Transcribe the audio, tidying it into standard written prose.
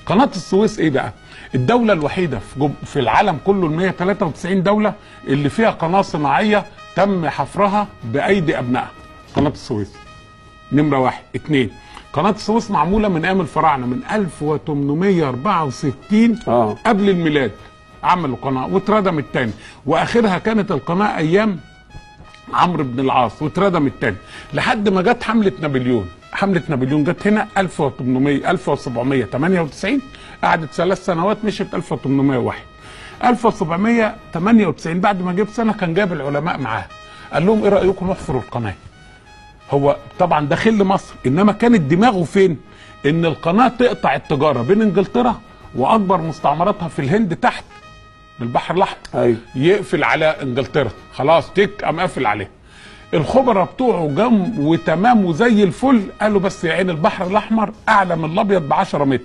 قناه السويس ايه بقى؟ الدوله الوحيده في العالم كله ال 193 دوله اللي فيها قناه صناعيه تم حفرها بايدي ابنائها. قناه السويس نمره واحد. اتنين، قناه السويس معموله من ايام الفراعنه من 1864 قبل الميلاد، عملوا قناه واتردمت تاني، واخرها كانت القناه ايام عمرو بن العاص واتردمت تاني لحد ما جت حمله نابليون. حمله نابليون جت هنا 1798، قعدت 3 سنوات، مشيت 1801. 1798 بعد ما جه بسنه كان جاب العلماء معاه، قال لهم ايه رايكم نحفر القناه؟ هو طبعا داخل لمصر، انما كانت دماغه فين؟ ان القناه تقطع التجاره بين انجلترا واكبر مستعمراتها في الهند تحت البحر الاحمر. أيوة. يقفل على انجلترا، خلاص تك قام قافل عليه. الخبراء بتوعه جم وتمام وزي الفل، قالوا بس يا عين البحر الاحمر اعلى من الابيض ب 10 متر.